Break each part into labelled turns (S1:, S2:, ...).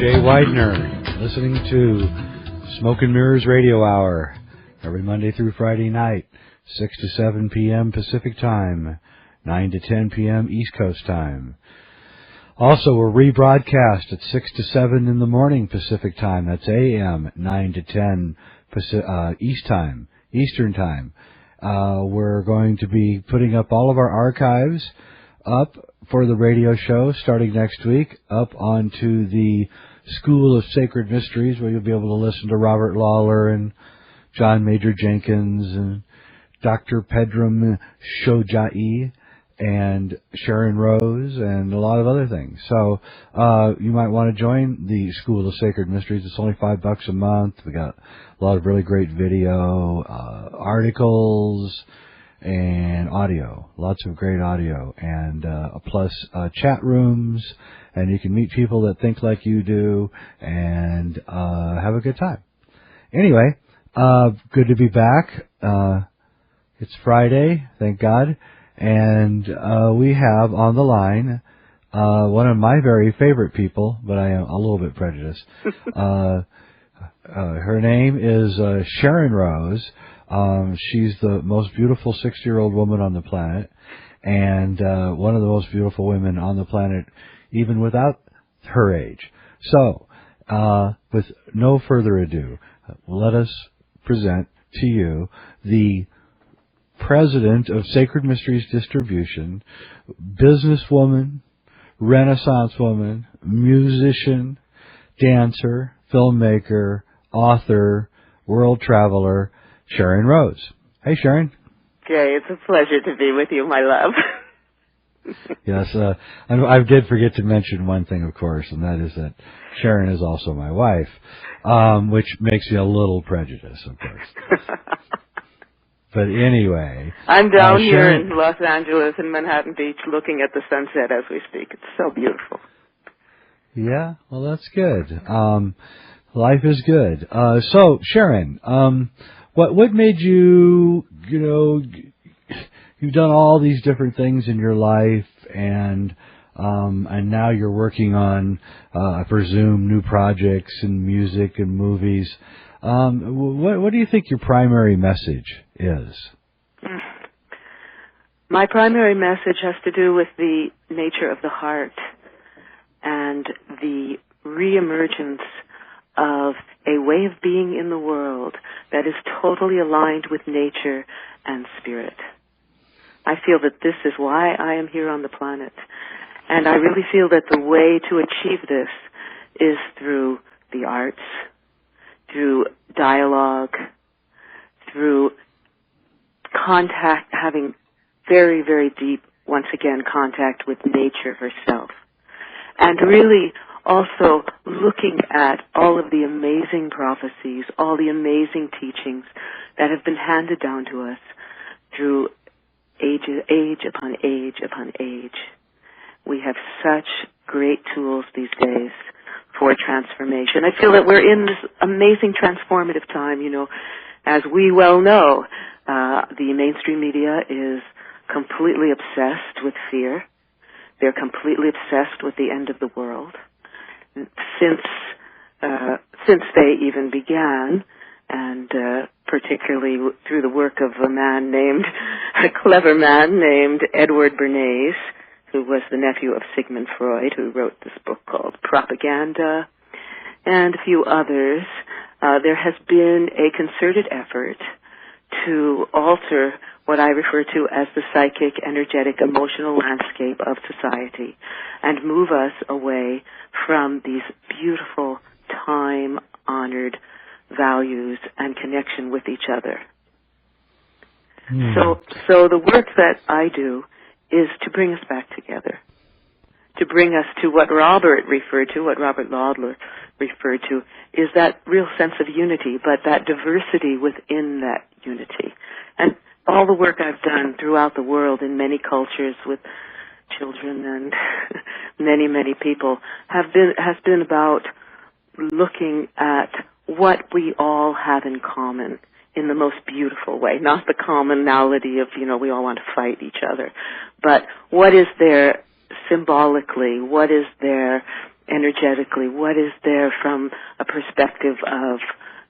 S1: Weidner, listening to Smoke and Mirrors Radio Hour every Monday through Friday night, 6 to 7 p.m. Pacific Time, 9 to 10 p.m. East Coast Time. Also, we're rebroadcast at 6 to 7 in the morning Pacific Time. That's a.m., 9 to 10 Eastern Time. We're going to be putting up all of our archives up for the radio show starting next week, up onto the School of Sacred Mysteries, where you'll be able to listen to Robert Lawler and John Major Jenkins and Dr. Pedram Shojai and Sharon Rose and a lot of other things. So you might want to join the School of Sacred Mysteries. It's only $5 a month. We got a lot of really great video, articles, and audio. Lots of great audio, and plus chat rooms, and you can meet people that think like you do and have a good time. Anyway, good to be back. It's Friday, thank God, and we have on the line one of my very favorite people, but I am a little bit prejudiced. Her name is Sharon Rose. She's the most beautiful 60-year-old woman on the planet, and one of the most beautiful women on the planet, even without her age. So, with no further ado, let us present to you the president of Sacred Mysteries Distribution, businesswoman, Renaissance woman, musician, dancer, filmmaker, author, world traveler, Sharon Rose. Hey, Sharon.
S2: Jay, it's a pleasure to be with you, my love.
S1: Yes, I did forget to mention one thing, of course, and that is that Sharon is also my wife, which makes me a little prejudiced, of course. But anyway.
S2: I'm down here in Los Angeles in Manhattan Beach looking at the sunset as we speak. It's so beautiful.
S1: Yeah, well, that's good. Life is good. So, Sharon, what made you, you've done all these different things in your life, and now you're working on, I presume, new projects in music and movies. What do you think your primary message is?
S2: My primary message has to do with the nature of the heart and the reemergence of a way of being in the world that is totally aligned with nature and spirit. I feel that this is why I am here on the planet. And I really feel that the way to achieve this is through the arts, through dialogue, through contact, having very, very deep, once again, contact with nature herself. And really also looking at all of the amazing prophecies, all the amazing teachings that have been handed down to us through age upon age upon age. We have such great tools these days for transformation. I feel that we're in this amazing transformative time. As we well know, the mainstream media is completely obsessed with fear. They're completely obsessed with the end of the world. Since they even began, and particularly through the work of a clever man named Edward Bernays, who was the nephew of Sigmund Freud, who wrote this book called Propaganda, and a few others, there has been a concerted effort to alter what I refer to as the psychic, energetic, emotional landscape of society and move us away from these beautiful, time-honored values and connection with each other. So the work that I do is to bring us back together, to bring us to what Robert Lawler referred to, is that real sense of unity, but that diversity within that unity. And all the work I've done throughout the world in many cultures with children and many, many people has been about looking at what we all have in common in the most beautiful way, not the commonality of, we all want to fight each other, but what is there symbolically, what is there energetically? What is there from a perspective of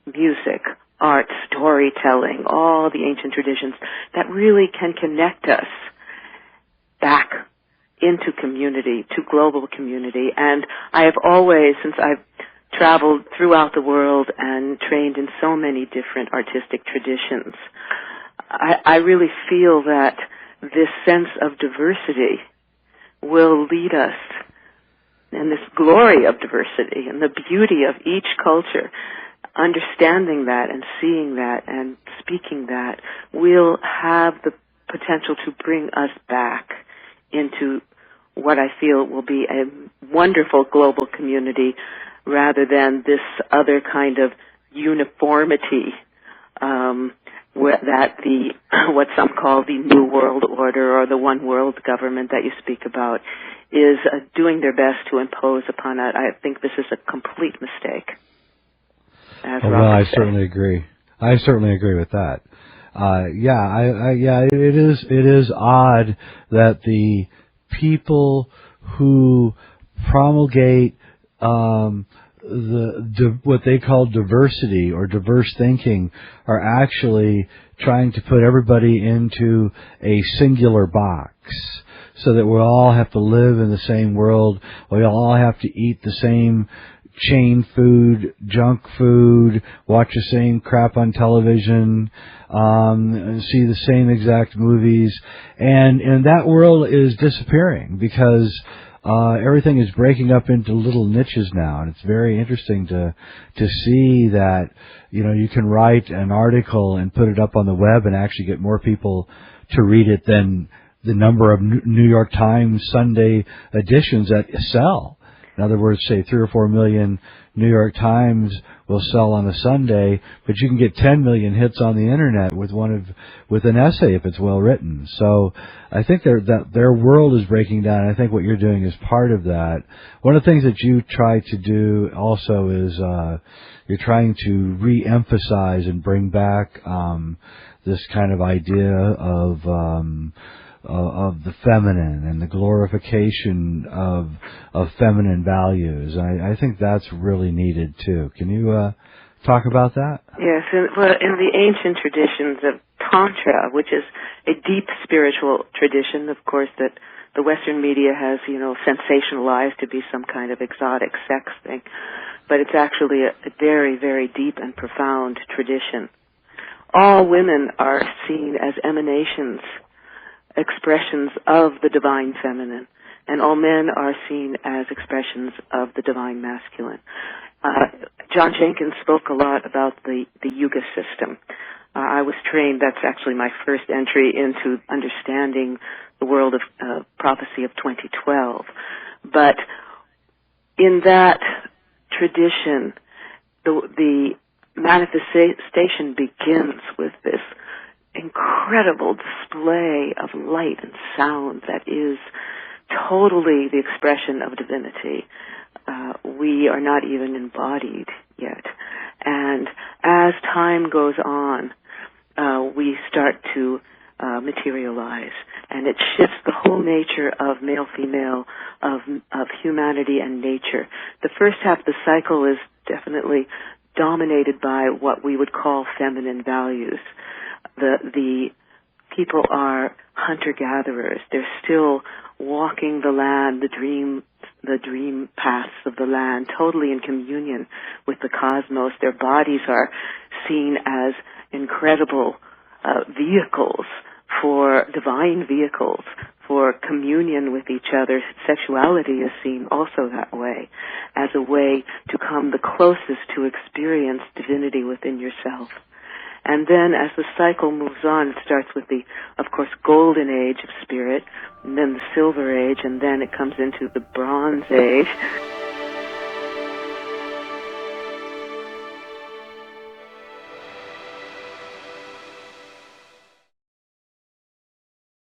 S2: music, art, storytelling, all the ancient traditions that really can connect us back into community, to global community? And I have always, since I've traveled throughout the world and trained in so many different artistic traditions, I really feel that this sense of diversity will lead us, and this glory of diversity and the beauty of each culture, understanding that and seeing that and speaking that, will have the potential to bring us back into what I feel will be a wonderful global community rather than this other kind of uniformity that what some call the New World Order or the One World Government that you speak about is doing their best to impose upon it. I think this is a complete mistake.
S1: I certainly agree. I certainly agree with that. It is odd that the people who promulgate what they call diversity or diverse thinking are actually trying to put everybody into a singular box, so that we all have to live in the same world, we all have to eat the same chain food, junk food, watch the same crap on television, see the same exact movies, and that world is disappearing because everything is breaking up into little niches now, and it's very interesting to see that, you know, you can write an article and put it up on the web and actually get more people to read it than the number of New York Times Sunday editions that sell. In other words, say 3 or 4 million New York Times will sell on a Sunday, but you can get 10 million hits on the internet with with an essay if it's well written. So I think their world is breaking down. I think what you're doing is part of that. One of the things that you try to do also is you're trying to re-emphasize and bring back this kind of idea of the feminine and the glorification of feminine values. I think that's really needed too. Can you talk about that?
S2: Yes, in the ancient traditions of Tantra, which is a deep spiritual tradition, of course, that the Western media has, sensationalized to be some kind of exotic sex thing, but it's actually a very, very deep and profound tradition. All women are seen as emanations, expressions of the divine feminine, and all men are seen as expressions of the divine masculine. John Jenkins spoke a lot about the Yuga system. I was trained, that's actually my first entry into understanding the world of prophecy of 2012. But in that tradition, the manifestation begins with this incredible display of light and sound that is totally the expression of divinity. We are not even embodied yet. And as time goes on, we start to materialize, and it shifts the whole nature of male-female, of humanity and nature. The first half of the cycle is definitely dominated by what we would call feminine values. The people are hunter-gatherers. They're still walking the land, the dream paths of the land, totally in communion with the cosmos. Their bodies are seen as incredible vehicles, divine vehicles for communion with each other. Sexuality is seen also that way, as a way to come the closest to experience divinity within yourself. And then as the cycle moves on, it starts with the, of course, golden age of spirit, and then the silver age, and then it comes into the bronze age.